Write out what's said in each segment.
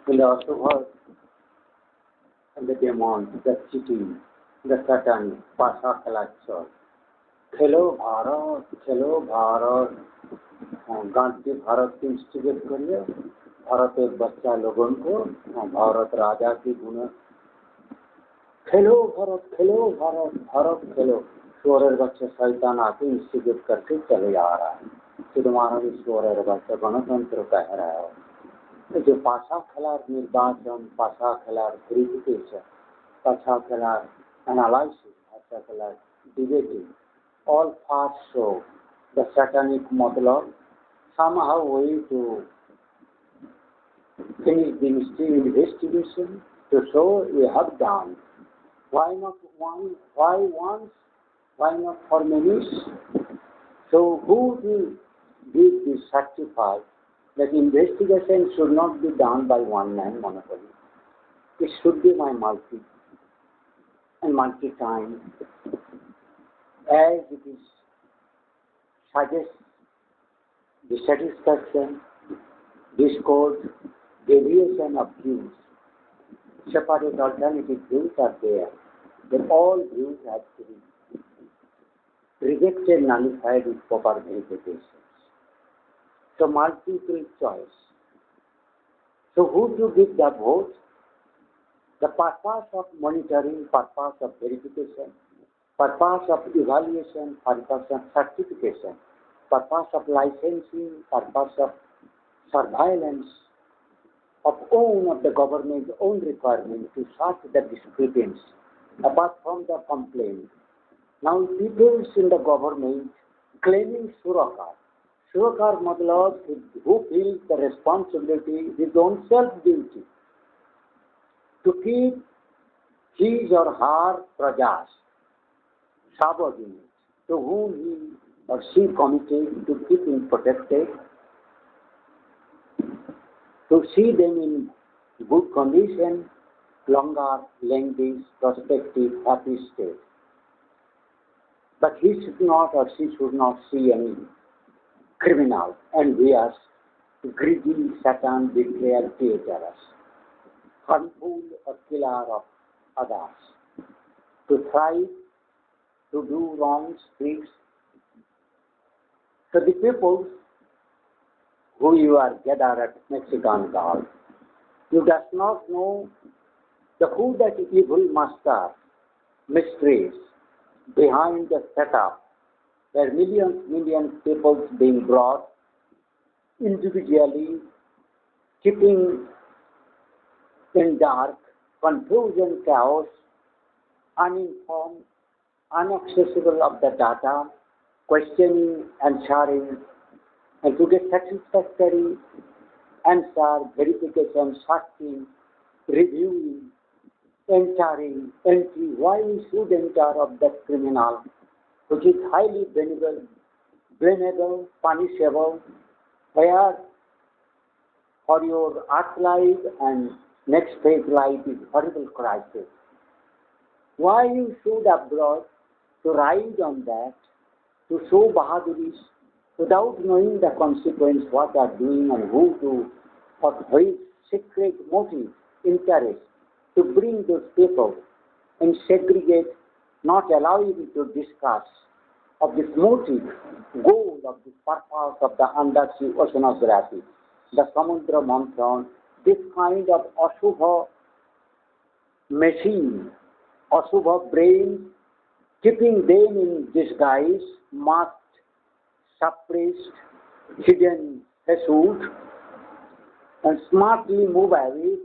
in the Asubha and the demons, the cheating, the satanic, pasha collector. खेलो भारत गांधी भारत की instigate करिए भारत एक बच्चा लोगों को भारत राजा की गुण खेलो भारत भारत खेलो शोर बच्चे शैतान आके इंस्टिगेट करके चले जा रहा है तो तुम्हारा भी शोर बच्चा गणतंत्र कह रहा है जो पाशा खिलार निर्वाचन पाशा खिलार वेरिफिकेशन पाशा खिलार एनालिसिस पाशा खिलार debating all parts show the satanic model somehow way to finish the investigation to show we have done. Why not one? Why once? Why not for many? So who will give the certify that investigation should not be done by one man monopoly? It should be by multi and multi-time. As it is suggests the satisfaction, discord, deviation of views, separate alternative views are there, then all views have to be rejected, nullified with proper verifications. So multiple choice. So who to give the vote? The purpose of monitoring, purpose of verification, purpose of evaluation, purpose of certification, purpose of licensing, purpose of surveillance, of the government's own requirement to sort the discrepancy, apart from the complaint. Now people in the government claiming Surakar. Surakar Madlav, who feels the responsibility, his own self-duty, to keep his or her prajas, subordinates, to whom he or she committed to keep him protected, to see them in good condition, longer, lengthy, prospective, happy state. But he should not or she should not see any criminal, envious, greedy, Satan, betrayer, traitorous, harmful or killer of others, to thrive, to do wrongs, tricks. So the people who you are gathered at Mexican Gulf, you does not know the who that evil master, mysteries behind the setup, where millions people being brought individually, keeping in dark, confusion, chaos, uninformed, inaccessible of the data, questioning, answering, and to get satisfactory answer, verification, searching, reviewing, entry, why we should enter of that criminal, which is highly blamable, punishable, where for your earth life and next phase life is horrible crisis. Why you should abroad to ride on that, to show bahaduris, without knowing the consequence, what they are doing and who to, for which secret motive, interest, to bring those people and segregate, not allowing you to discuss of this motive, goal of the purpose of the undersea oceanography, the Samudra Mantran, this kind of Ashubha machine, Ashubha brain, keeping them in disguise, masked, suppressed, hidden, pursued, and smartly move away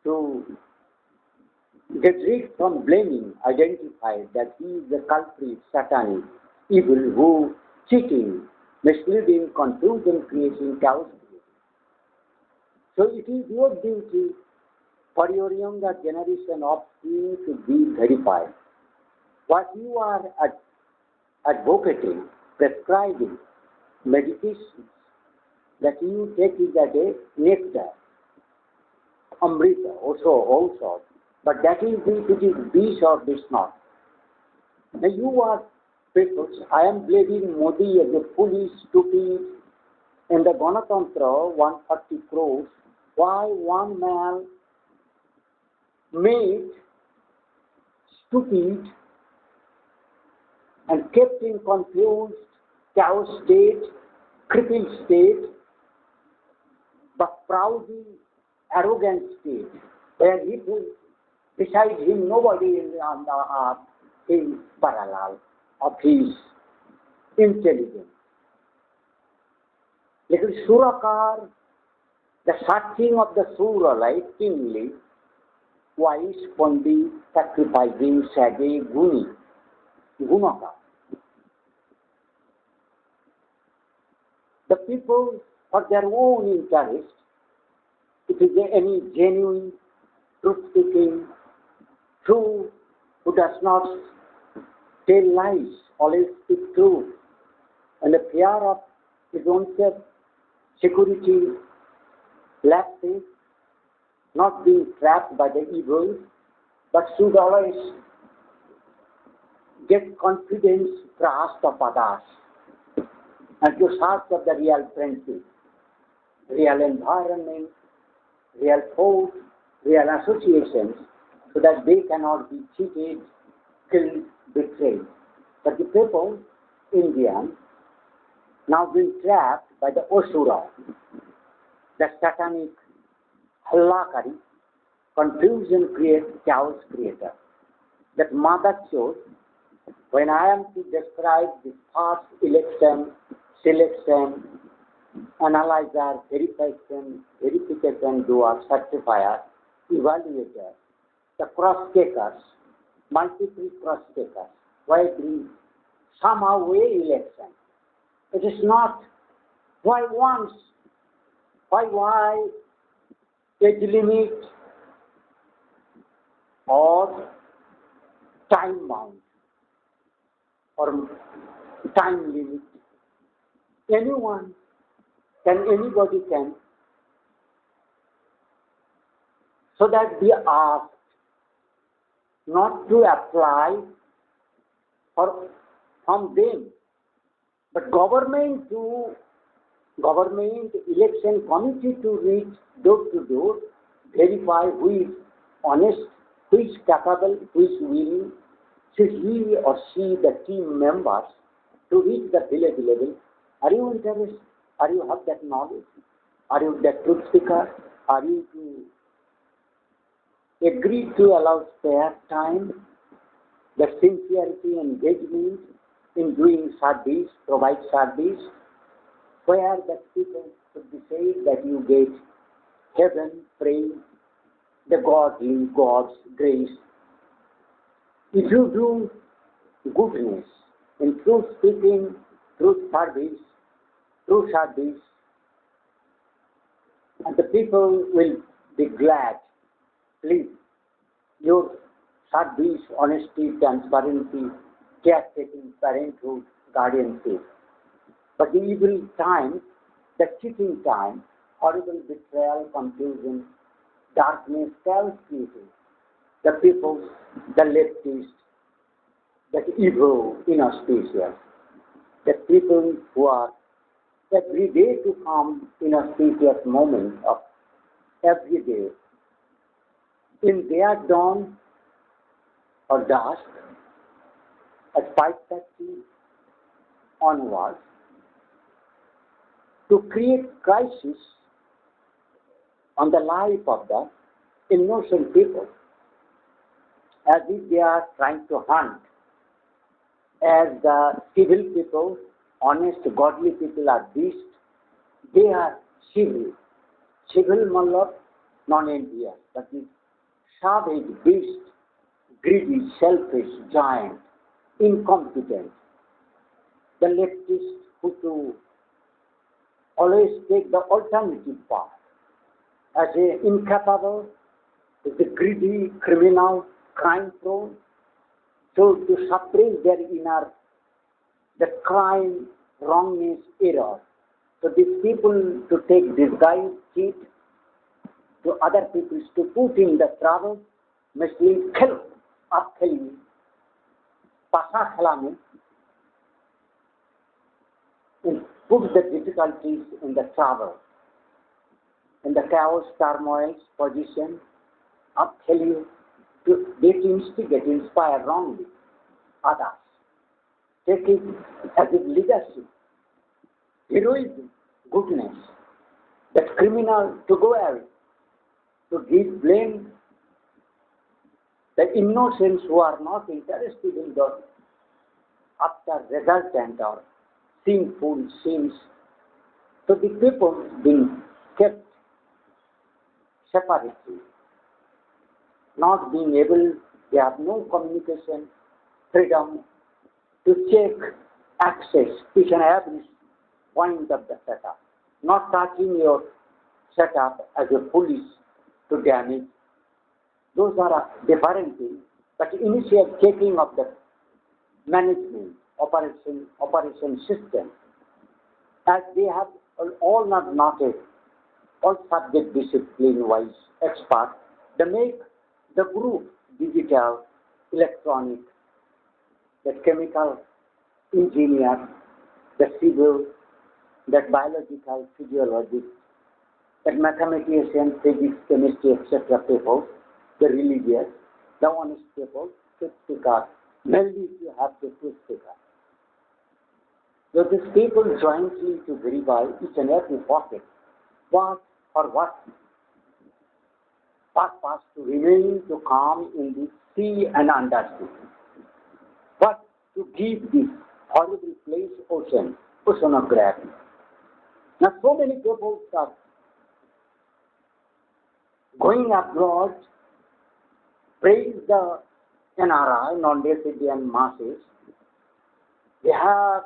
to get rid from blaming, identified that he is the culprit, satanic, evil, who cheating, misleading, confusion, creating chaos. So it is your duty for your younger generation of you to be verified. What you are advocating, prescribing, medications that you take is a nectar, amrita, also, but that is it is this or this not. Now you are people, I am blaming Modi as a foolish, stupid, in the Ganatantra, 140 crores, why one man made stupid and kept in confused, chaos state, crippled state, but proudly arrogant state, where he feels beside him nobody on the earth is parallel of his intelligence. Little Surakar, the searching of the Sura, like kingly, wise, Pandit, sacrificing, Sage, Guni, Gunaka. The people, for their own interest, if it is any genuine, truth-speaking, true, who does not tell lies, always speak truth, and the fear of his own self, security, lack faith, not being trapped by the evil, but should always get confidence, trust of others, and to search of the real friendship, real environment, real thought, real associations, so that they cannot be cheated, killed, betrayed. But the people, Indian, now been trapped by the Asura, the satanic, halakari, confusion chaos creator. That mother chose, when I am to describe the first election, selection, analyzer, verification, doer, certifier, evaluator, the cross-takers, multiple cross-takers, why bring somehow way election? It is not why once, why age limit or time bound or time limit. Anybody can, so that we ask not to apply or from them, but government election committee to reach door to door, verify who is honest, who is capable, who is willing, should he or she, the team members, to reach the village level. Are you interested? Are you have that knowledge? Are you that truth seeker? Are you to agree to allow spare time, the sincerity and engagement in doing service, provide service, where the people should be said that you get heaven, praise, the God's grace. If you do goodness in truth speaking, truth service, and the people will be glad. Please, your service, honesty, transparency, caretaking, parenthood, guardianship. But the evil time, the cheating time, horrible betrayal, confusion, darkness, chaos created. The people, the leftists, that evil, inauspicious, the people who are every day to come inauspicious moment of every day, in their dawn or dusk, at 5:30 onwards, to create crisis on the life of the innocent people, as if they are trying to hunt, as the civil people, honest, godly people are beasts, they are civil. Civil malab, non-India, but this savage beast, greedy, selfish, giant, incompetent. The leftists who to always take the alternative path as a incapable, as a greedy, criminal, crime prone, so to suppress their inner, the crime, wrongness, error. So these people to take disguise, cheat, to other people to put in the trouble, mislead, kill, up killing, pasa khalame, and put the difficulties in the trouble. in the chaos, turmoil, position of failure to get instigate, inspire wrongly others. Take it as a leadership, heroism, goodness, that criminal to go away, to give blame the innocents who are not interested in the after resultant or sinful sins. So the people being kept separately, not being able, they have no communication, freedom to check, access each and every point of the setup, not touching your setup as a police to damage. Those are different things, but initial checking of the management, operation system, as they have all not a all subject discipline-wise expert, they make the group digital, electronic, the chemical engineer, the civil, that biological, physiologist, that mathematician, physics, chemistry, etc. people, the religious, the honest people, truth seekers. Mainly you have the truth seeker. So these people jointly to verify each and every pocket. What or what? Purpose to remain to calm in the sea and undersea. What to give this horrible place oceanography. Now so many people are going abroad, praise the NRI, non-resident masses. They have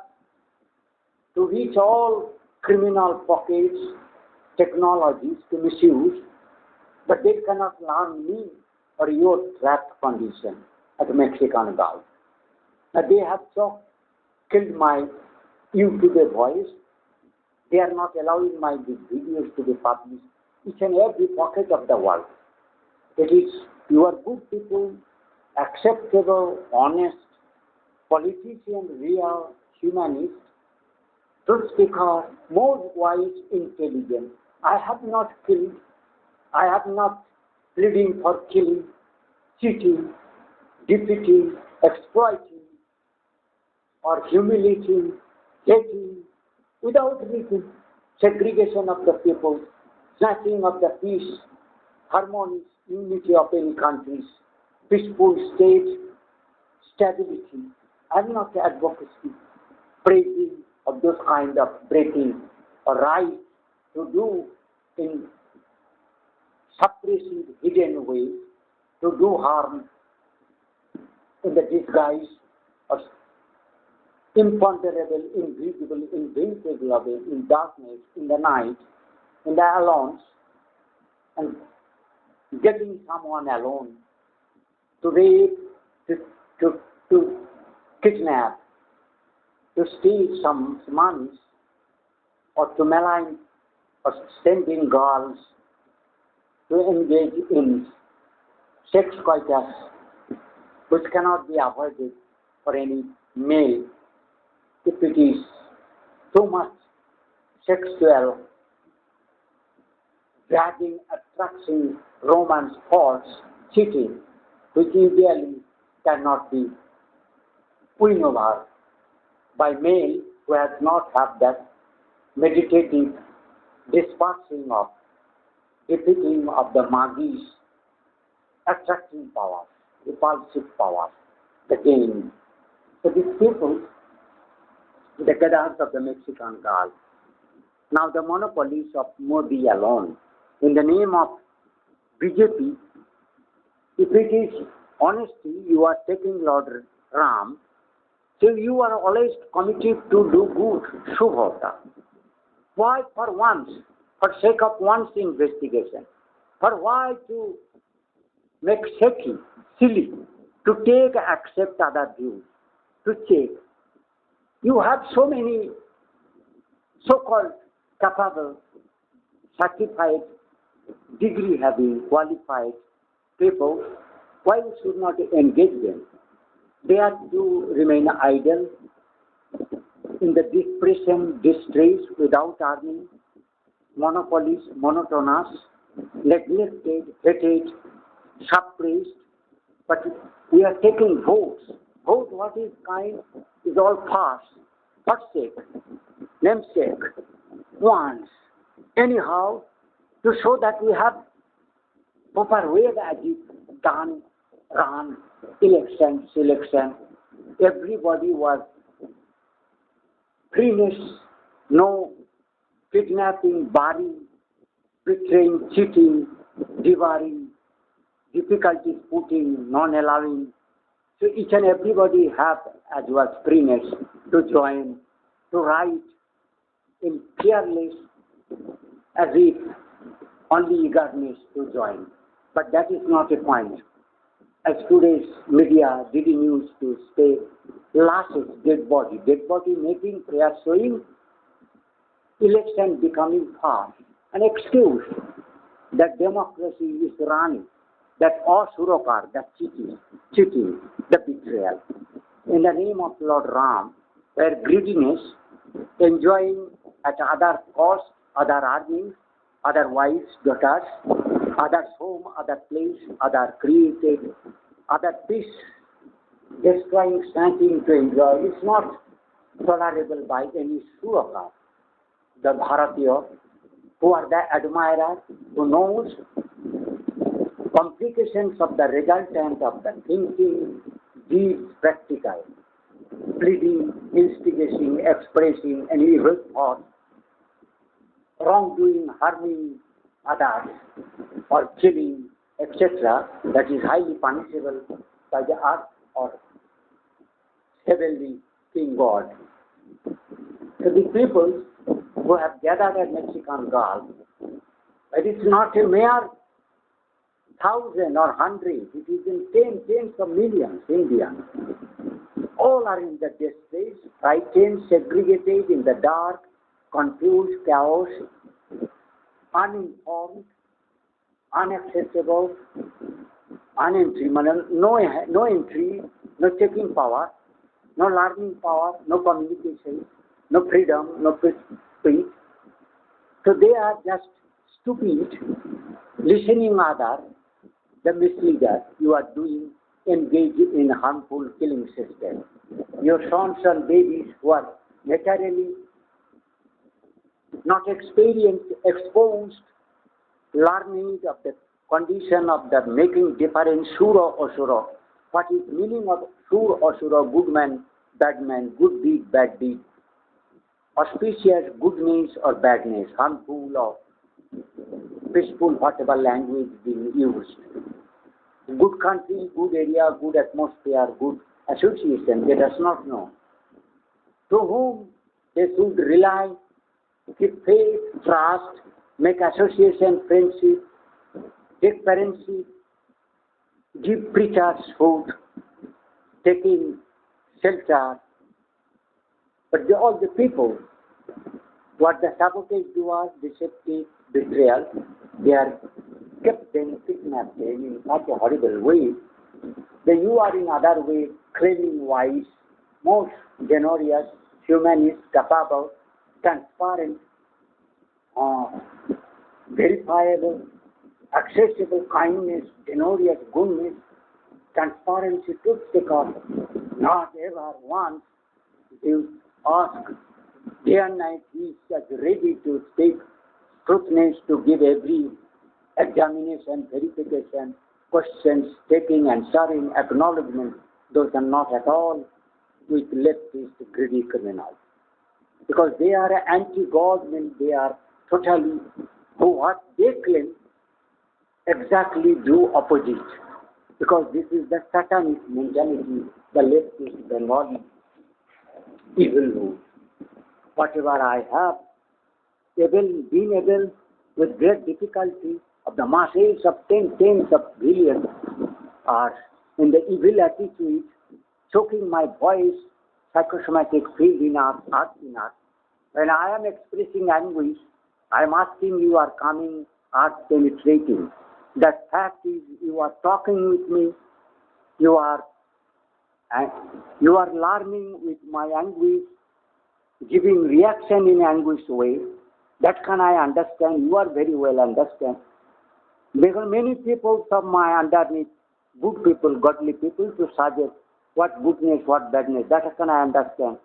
to reach all criminal pockets, technologies to misuse, but they cannot learn me or your trapped condition at the Mexican Gulf. Now they have so killed my YouTube voice. They are not allowing my videos to be published each and every pocket of the world. It is your good people, acceptable, honest, politician, real, humanist, truth speaker, more wise, intelligent. I have not killed, I have not pleading for killing, cheating, defeating, exploiting, or humiliating, hating, without reason, segregation of the people, snatching of the peace, harmonious unity of any countries, peaceful state, stability. I am not advocacy, praising of those kind of breaking or right to do in suppressive, hidden ways, to do harm in the disguise of imponderable, invisible, invincible way, in darkness, in the night, in the alone, and getting someone alone to rape, to kidnap, to steal some money, or to malign or sending girls to engage in sex coitus, which cannot be avoided for any male if it is too much sexual, dragging, attraction, romance, false, cheating, which ideally cannot be won over by male who has not had that meditative dispatching of defeating of the magis, attracting powers, repulsive powers, the game. So these people, the Gadars of the Mexican Gulf, now the monopolies of Modi alone, in the name of BJP, if it is honesty, you are taking Lord Ram, so you are always committed to do good, Shubhota. Why for once, for sake of one's investigation? For why to make shaky, silly, to take, accept other views, to check? You have so many so-called capable, certified, degree-having, qualified people. Why we should not engage them? They are to remain idle in the depression, distress, without earning, monopolies, monotonous, neglected, hated, suppressed, but we are taking votes. Vote what is kind is all past, forsake, namesake, once, anyhow, to show that we have proper way as if done, run, election, selection. Everybody was freeness, no kidnapping, barring, betraying, cheating, devouring, difficulties putting, non-allowing. So each and everybody have as was freeness to join, to write in fearless, as if only eagerness to join. But that is not a point. As today's media did news to say, lashes, dead body making prayer, showing election becoming far, an excuse that democracy is running, that osurakar, that cheating, the betrayal. In the name of Lord Ram, where greediness, enjoying at other cost, other earnings, other wives, daughters, other home, other place, other created, other peace, destroying something to enjoy, is not tolerable by any surakar. The Bharatiya, who are the admirer, who knows complications of the resultant of the thinking, deeds, practical, pleading, instigating, expressing an evil thought, wrongdoing, harming others, or killing, etc., that is highly punishable by the earth or heavenly King God. So the people who have gathered at Mexican Gulf, it is not a mere 1,000 or 100, it is in tens of millions Indians. All are in the distress, frightened, segregated, in the dark, confused, chaos, uninformed, unaccessible, unentryable, no entry, no checking power, no learning power, no communication, no freedom, no speech. So they are just stupid, listening other, the misleader you are doing, engaged in harmful killing system. Your sons and babies who are naturally not experienced, exposed, learning of the condition of the making difference, sura or sura. What is meaning of sura or sura, good man, good deed, bad deed, auspicious, goodness or badness, harmful or peaceful, whatever language being used. Good country, good area, good atmosphere, good association, they does not know. To whom they should rely, keep faith, trust, make association, friendship, take parentship, give preachers food, taking shelter. But all the people, what the sabotage do was deceptive, betrayal, they are kept them kidnapped in such a horrible way that you are in other way claiming wise, most generous, humanist, capable, transparent, verifiable, accessible kindness, generous goodness, transparency, truth seeker. Not ever once you ask, day and night he is just ready to take truthness, to give every examination, verification, questions, taking, answering, acknowledgement. Those are not at all with leftist greedy criminals. Because they are anti-God, means they are totally, who what they claim, exactly do opposite. Because this is the satanic mentality, the leftist Bengali evil rule. Whatever I have, been able with great difficulty of the masses of tens of billions are in the evil attitude, choking my voice, psychosomatic field in our heart in us. When I am expressing anguish, I am asking you are coming, are penetrating. The fact is you are talking with me, you are learning with my anguish, giving reaction in anguish way. That can I understand. You are very well understand. Because many people of my underneath, good people, godly people, to suggest what goodness, what badness, that can I understand.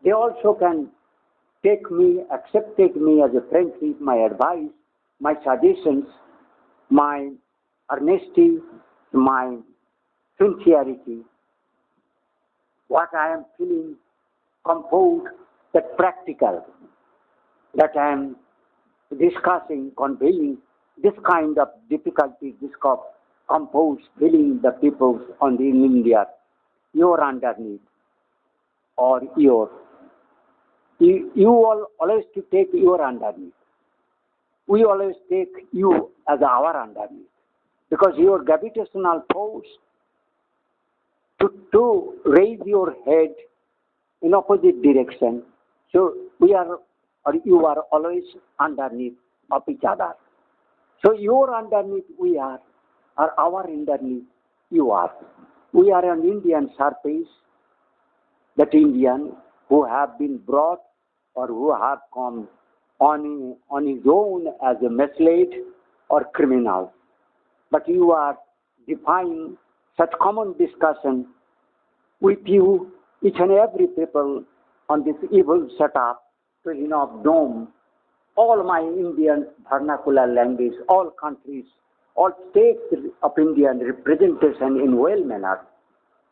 They also can take me as a friendship, my advice, my suggestions, my earnesty, my sincerity, what I am feeling, composed, that practical, that I am discussing, conveying, this kind of difficulty, this composed feeling the people in India, your underneath, or your, you all always to take your underneath. We always take you as our underneath. Because your gravitational force to raise your head in opposite direction. So we are, or you are always underneath of each other. So your underneath we are, or our underneath you are. We are an Indian surface, that Indian who have been brought or who have come on his own as a misled or criminal. But you are defying such common discussion with you, each and every people on this evil setup to of dome, all my Indian vernacular language, all countries, all states of Indian representation in well manner.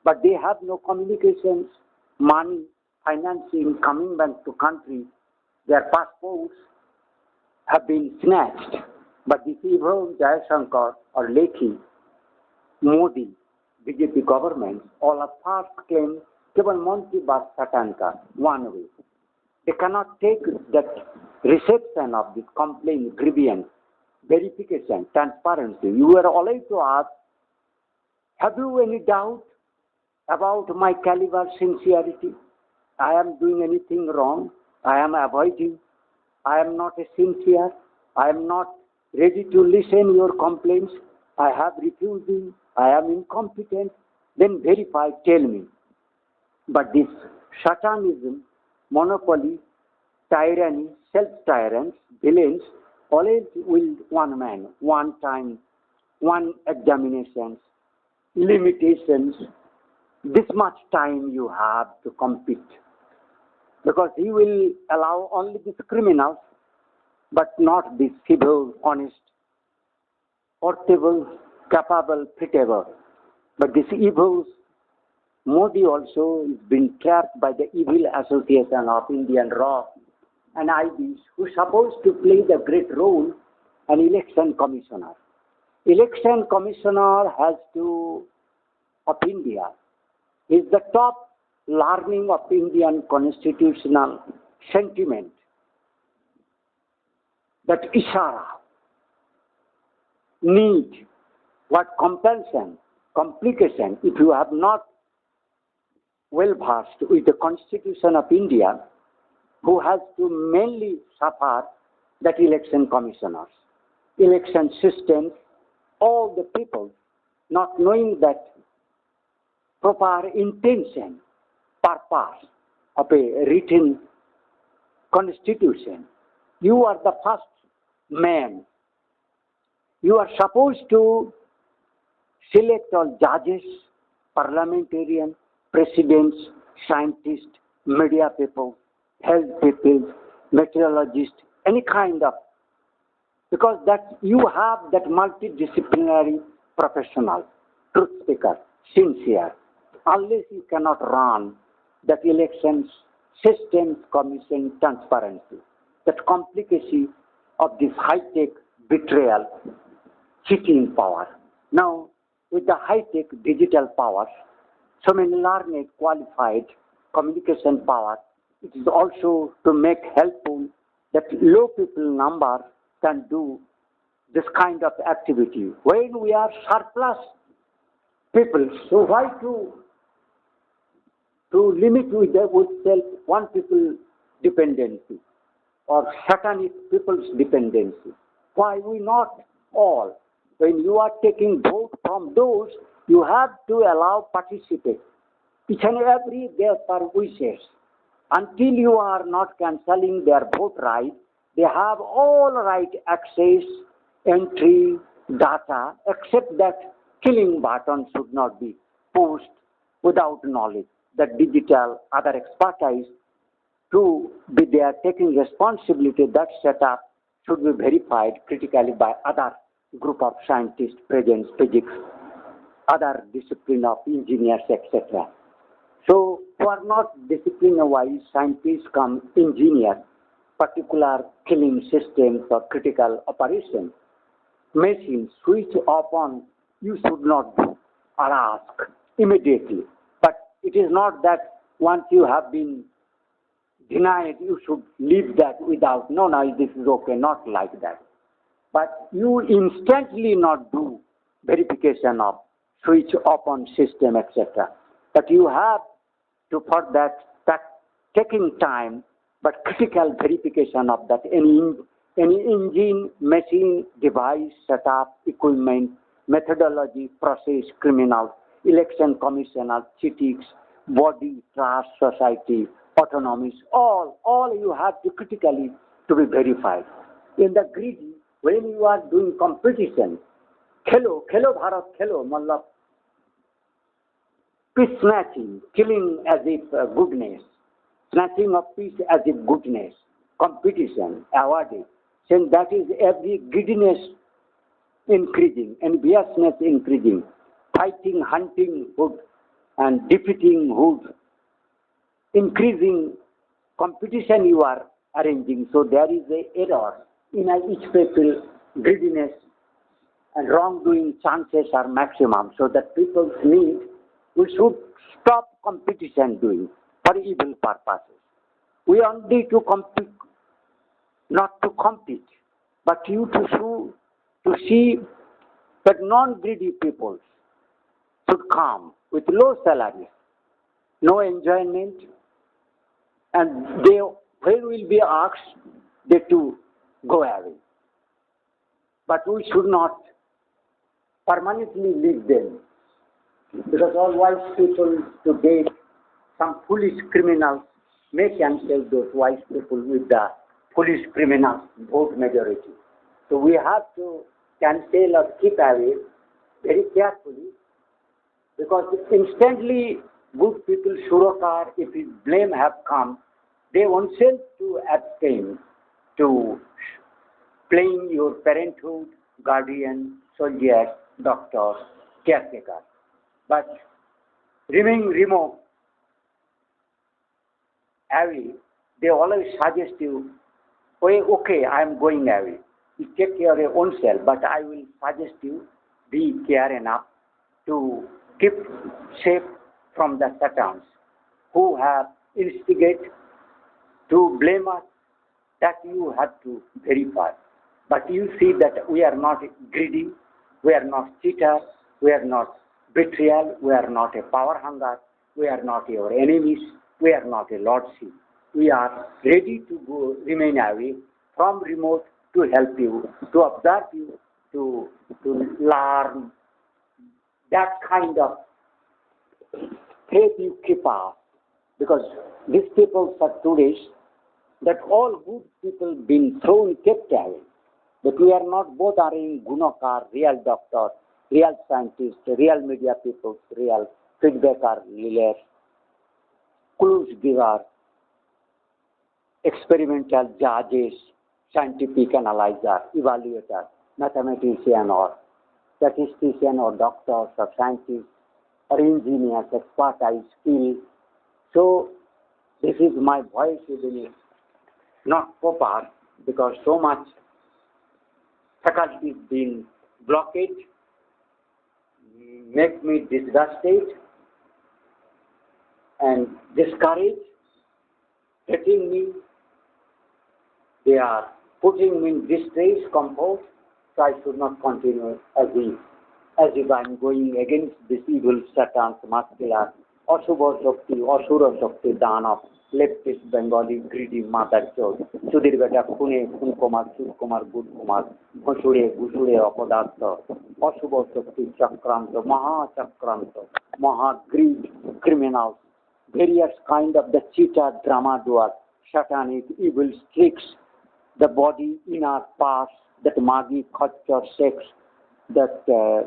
But they have no communications, money, financing coming back to country. Their passports have been snatched. But this evil Jaishankar or Lekhi, Modi, BJP government, all of first claim keval Monty Bas Satanka, one way. They cannot take that reception of this complaint, grievance, verification, transparency. You were always to ask, have you any doubt about my caliber sincerity? I am doing anything wrong. I am avoiding. I am not a sincere. I am not ready to listen your complaints. I have refusing. I am incompetent. Then verify, tell me. But this satanism, monopoly, tyranny, self-tyrants, villains, always will one man, one time, one examinations, limitations. This much time you have to compete. Because he will allow only these criminals, but not the civil, honest, portable, capable, fitable. But this evils, Modi also is being trapped by the evil association of Indian Raw and IBs, who are supposed to play the great role, an election commissioner. Election commissioner of India is the top learning of Indian constitutional sentiment. That ishara, need, what compulsion, complication, if you have not well versed with the Constitution of India, who has to mainly suffer that election commissioners, election systems, all the people not knowing that proper intention, purpose of a written constitution. You are the first man. You are supposed to select all judges, parliamentarians, presidents, scientists, media people, health people, meteorologists, any kind of, because that you have that multidisciplinary professional, truth speaker, sincere. Unless you cannot run that elections, systems, commission, transparency, that complicacy of this high-tech betrayal, cheating power. Now, with the high-tech digital powers, so many learned, qualified communication power, it is also to make helpful that low people number can do this kind of activity. When we are surplus people, so why to limit with self one people dependency or satanic people's dependency? Why we not all? When you are taking vote from those, you have to allow participate. Each and every their wishes. Until you are not cancelling their vote right, They have all right access, entry, data, except that killing button should not be pushed without knowledge. The digital other expertise to be there taking responsibility, that setup should be verified critically by other group of scientists present, physics, other discipline of engineers, etc. So who are not discipline-wise, scientists come engineer particular killing systems or critical operations. Machine switch off on, you should not do or ask immediately. But it is not that once you have been denied, you should leave that without, no, this is okay, not like that. But you instantly not do verification of switch off on system, etc. But you have to, for that taking time, but critical verification of that any engine, machine, device, setup, equipment, methodology, process, criminal, election commissioner, citixne, body, trust, society, autonomies, all you have to critically to be verified. In the greedy, when you are doing competition, khelo Bharat khelo, matlab peace snatching, killing as if goodness, snatching of peace as if goodness, competition, awarding, saying that is every greediness increasing, enviousness increasing, fighting, hunting hood and defeating hood, increasing competition you are arranging. So there is an error in each people, greediness and wrongdoing chances are maximum. So that people's need, we should stop competition doing for evil purposes. We only to compete, not to compete, but you to see that non-greedy people should come with low salary, no enjoyment, and they, when will be asked, they to go away. But we should not permanently leave them, because all wise people today, some foolish criminals may cancel those wise people with the foolish criminals vote majority. So we have to cancel or keep away very carefully, because instantly good people surokar, if his blame have come, they themselves to abstain to playing your parenthood, guardian, soldier, doctor, caretaker. But remain remote, away, they always suggest you, okay, I am going away. You take care of your own self, but I will suggest you be care enough to keep safe from the satans who have instigate to blame us, that you have to verify. But you see that we are not greedy, we are not cheater, we are not betrayal, we are not a power hunger, we are not your enemies, we are not a lordship. We are ready to go, remain away from remote to help you, to observe you, to learn that kind of faith you keep up. Because these people are today, that all good people been thrown, kept away. But we are not, both are in Gunakar, real doctors, real scientists, real media people, real feedbacker, leaders, clues giver, experimental judges, scientific analyzer, evaluator, mathematician or statistician or doctors or scientists or engineers, expertise, skill. So this is my voice, even if not proper, because so much faculty is being blocked, make me disgusted and discouraged, hitting me. They are putting me in distress, comfort, so I should not continue as if I am going against this evil Satan's muscular, Ashubha Shakti, Asura Shakti, Dana, leftist Bengali, greedy mother church, Sudir Beta, Pune, Kumar, Kumar, Good Kumar, Gushure, Apadartha, Ashubha Shakti, Chakranta, Maha Chakranta, Maha greed, criminals, various kind of the cheater, drama doer, satanic, evil tricks, the body in our past, that magi, culture, sex, that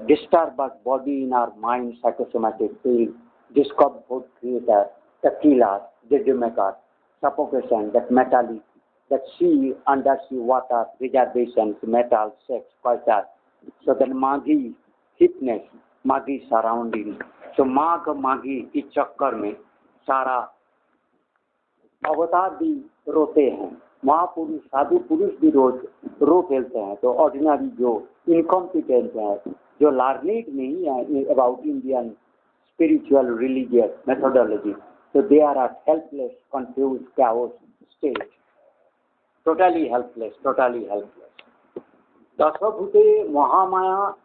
disturb our body in our mind, psychosomatic field, discomfort creator, the killer, the maker, suffocation, that metallic, that sea, undersea water, reservations, metal, sex, culture. So that magi, fitness, magi surrounding. So माँ का मागी इस चक्कर में सारा अवतार भी रोते हैं, महापुरुष साधु पुरुष भी रो फैलते हैं. तो ऑर्डिनरी जो इनकॉम्पिटेंट है, जो लर्निंग नहीं है about Indian spiritual religious methodology, so they are at helpless, confused, chaos state, totally helpless. दशभूते महामाया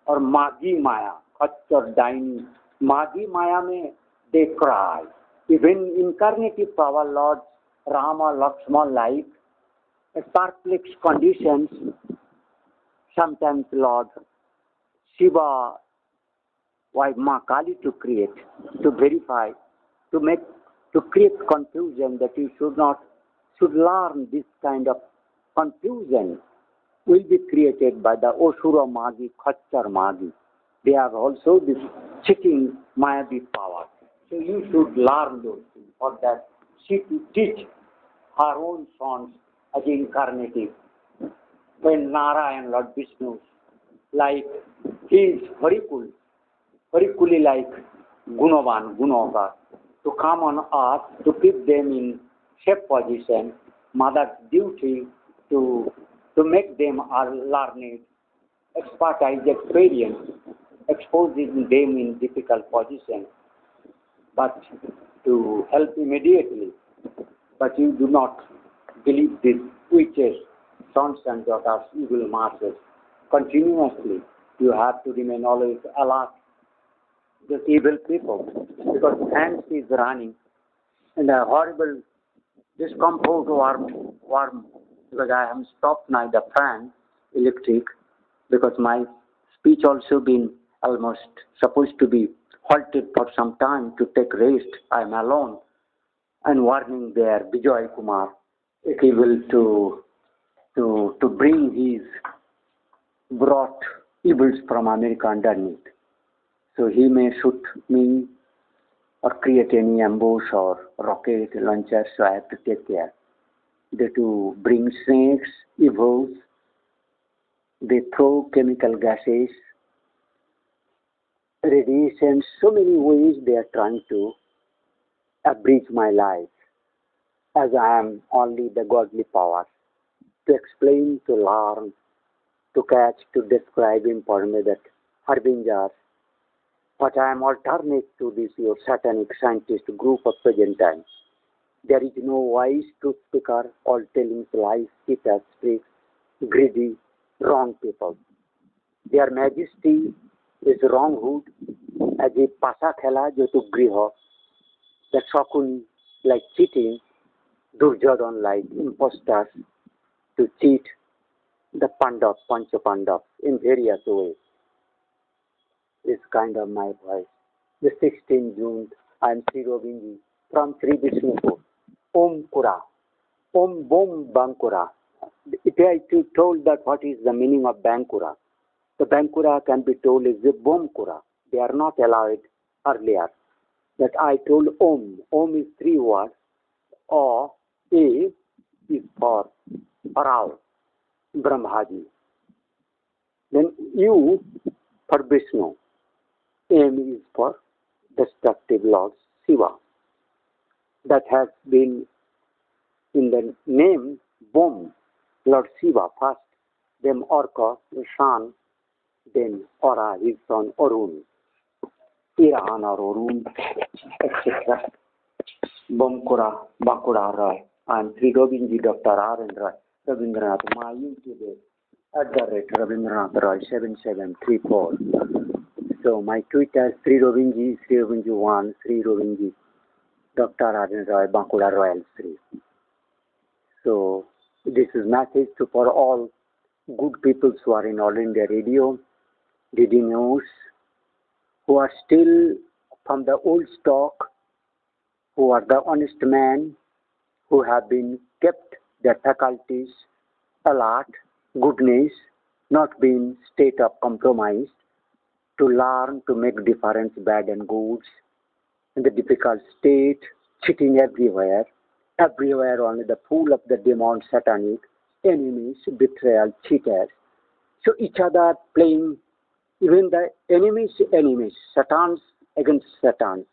और मागी माया, खच्चर डाइनी, मागी माया में they cry. Even incarnative power lords Rama, Lakshmana like perplexed conditions, sometimes Lord Shiva, why Ma Kali to create, to verify, to create confusion that you should learn this kind of confusion will be created by the Osura Magi, Khachar Magi. They have also this cheating Mayavi power. So you should learn those things, for that she to teach her own sons as incarnative. When Narayan, Lord Vishnu, like he is very cool, like Gunavan, Gunaka, to come on earth, to keep them in safe position, mother's duty to make them are learned, expertise, experience, exposing them in difficult position, but to help immediately. But you do not believe these witches, sons and daughters, evil masters. Continuously, you have to remain always alert. The evil people, because hands is running, and a horrible discomfort, warm, because I have stopped now the fan, electric, because my speech also been almost supposed to be halted for some time to take rest. I am alone, and warning there, Vijay Kumar, if he will to bring his brought evils from America underneath. So he may shoot me or create any ambush or rocket launcher, so I have to take care. They to bring snakes, evils, they throw chemical gases, radiation, so many ways they are trying to abridge my life, as I am only the godly power to explain, to learn, to catch, to describe, inform me that harbingers. But I am alternate to this your satanic scientist group of present time. There is no wise truth speaker, all telling lies, cheaters, tricks, greedy, wrong people. Their majesty is wronghood, as a pasa khela jo to griha, that shakuni like cheating, Durjodhan like impostors to cheat the Pandavas, Pancha Pandavas in various ways. Is kind of my voice. The 16th June, I am Sri Govinji from Sri Vishnupur. Om Kura. Om Bom Bankura. If I told that what is the meaning of Bankura, the Bankura can be told is the Bom Kura. They are not allowed earlier. That I told Om. Om is 3 words. O, A is for Rao, Brahmaji. Then U for Vishnu. M is for destructive Lord Shiva. That has been in the name Bom, Lord Shiva first, then Orca, the son, then Ora, his son Orun, Irahan or Orun, etc. Bomkura, Bakura Roy, and Sri Govinji Dr. R. and Roy, Rabindranath, my YouTube @ Rabindranath Roy 7734. So my Twitter, Sri Govinji 1, Sri Govinji, Dr. Arvind Roy, Bankura Royal Sri. So this is message for all good people who are in All India Radio, DD News, who are still from the old stock, who are the honest men, who have been kept their faculties, alert, goodness, not being state of compromise, to learn to make difference bad and goods in the difficult state, cheating everywhere, everywhere only the fool of the demon satanic, enemies, betrayal, cheaters. So each other playing, even the enemies, Satans against Satan,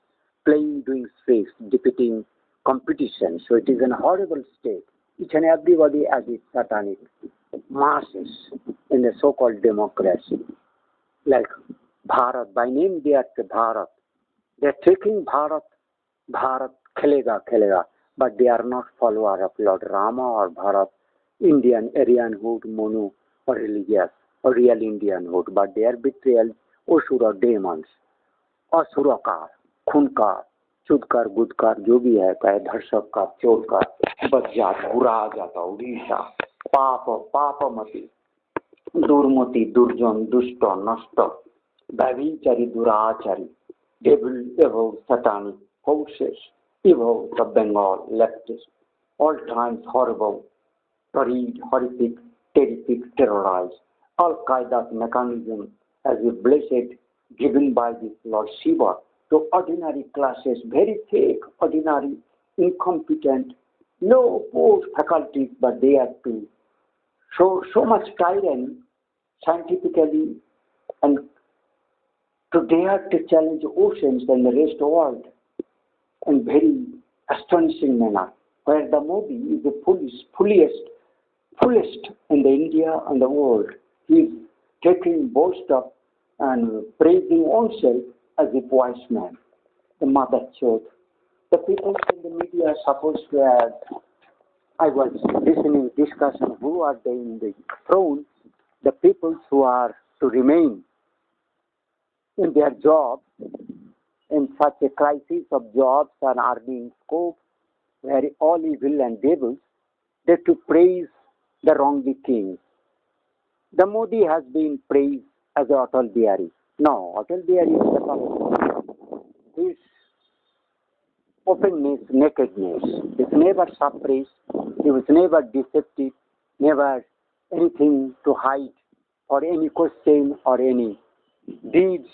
playing, doing tricks, defeating competition. So it is an horrible state. Each and everybody as its satanic masses in the so-called democracy. Like Bharat, by name they are Bharat. They are taking Bharat, Bharat, Khelega, but they are not follower of Lord Rama or Bharat, Indian, Aryanhood, Monu, or religious, or real Indianhood, but they are betrayal, Osura demons, असुरकार, खूनकार, चुदकार, गुदकार, जो भी है, चाहे धर्षककार, चोरकार, बदजात, बुरा जाता, उड़ीसा, पाप, पापमति, दुर्मति, दुर्जन, दुष्ट, नष्ट, व्यभिचारी, दुराचारी, devil, evil, satanic, forces, evil, the Bengal, leftist, all times horrible, horrid, horrific, terrific, terrorized, all Qaeda's mechanism as a blessed given by this Lord Shiva to ordinary classes, very fake, ordinary, incompetent, no post faculties, but they are to show so much tyranny scientifically and to dare to challenge oceans and the rest of the world in very astonishing manner, where the Modi is the fullest in the India and the world. He is taking boast of and praising oneself as a wise man, the mother church. The people in the media are supposed to have, I was listening discussion, who are they in the throne, the people who are to remain in their jobs, in such a crisis of jobs and earning scope, where all evil and devils, they to praise the wrongly king. The Modi has been praised as a Atal Bihari. No, Atal Bihari is the color. His openness, nakedness is never suppressed. He was never deceptive, never anything to hide or any question or any deeds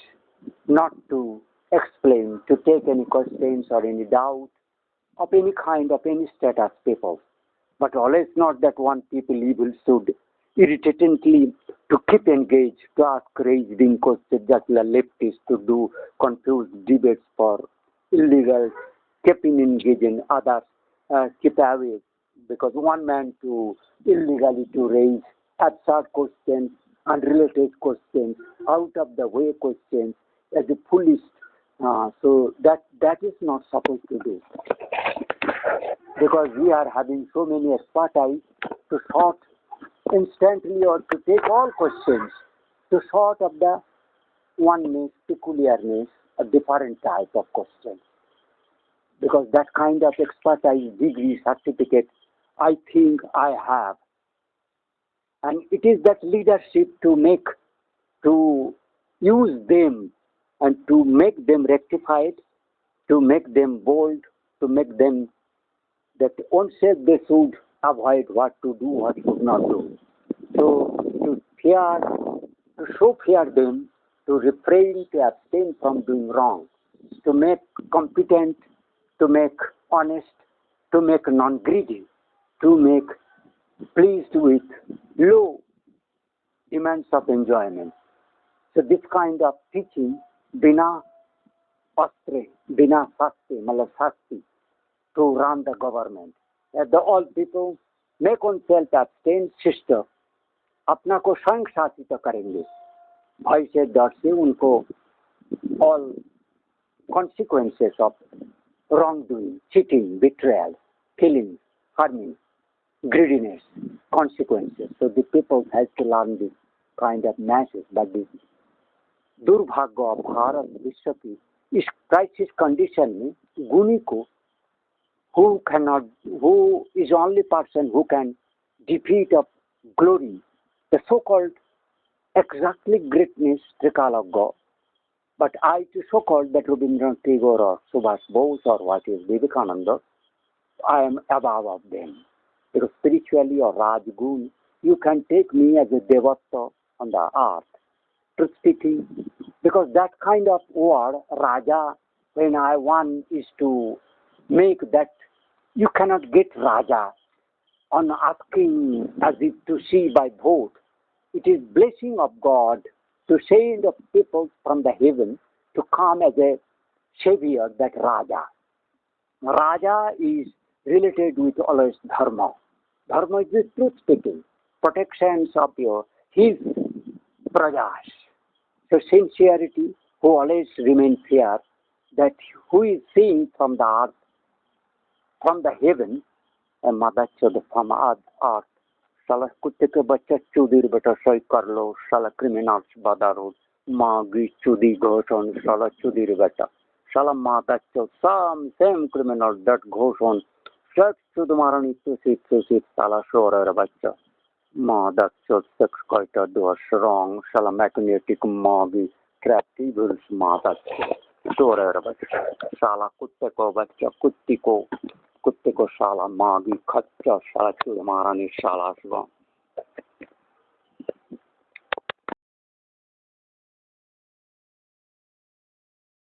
not to explain, to take any questions or any doubt of any kind of any status people. But always not that one people evil should irritatingly to keep engaged, to ask raising questions, just the leftists to do confused debates for illegal, keeping engaged in others, keep away. Because one man to illegally to raise absurd questions, unrelated questions, out of the way questions, as a foolish. So that is not supposed to do. Because we are having so many expertise to sort instantly or to take all questions, to sort of the oneness, peculiarness, a different type of questions. Because that kind of expertise, degree, certificate, I think I have. And it is that leadership to use them and to make them rectified, to make them bold, to make them that oneself they should avoid what to do, what should not do. So to show fear them, to refrain, to abstain from doing wrong, to make competent, to make honest, to make non-greedy, to make pleased with low demands of enjoyment. So this kind of teaching, bina astre, bina sasti, malasasti, to run the government. The all people make oneself abstain, sister, अपना को स्वयं शासित करेंगे, भय से डर से उनको all consequences of wrongdoing, cheating, betrayal, killing, harming, greediness, consequences. So the people has to learn this kind of message. But this दुर्भाग्य भारत विश्व की इस क्राइसिस कंडीशन में गुणी को who is only person who can defeat of glory, the so-called exactly greatness, Trikala of God. But I to so-called that Rabindranath Tagore or Subhash Bose or what is Vivekananda, I am above of them. because spiritually or Rajgun, you can take me as a devata on the earth. Truth speaking, because that kind of word, Raja, when I want is to make that, you cannot get Raja on asking as if to see by vote. It is blessing of God to send the people from the heaven to come as a savior, that Raja. Raja is related with always dharma. Dharma is the truth speaking, protections of his prajas. So sincerity, who always remain fair, that who is seeing from the earth, from the heaven, and mother chod from earth. Shala kutte ke bachcha chudir beta soy karlo, shala criminals badarod, magi chudi ghoshon, shala chudir beta. Shala mother chod, same criminal that ghoshon, sex chudmarani tusit, shala shorer bachcha. Mother chod sex koita doers wrong, shala magnetic magi, trapped evils mother chod, shorer bachcha. Shala kutte ko bachcha, kutti ko शाला मागी खच्चा शाला चूर मारानी शाला सुबह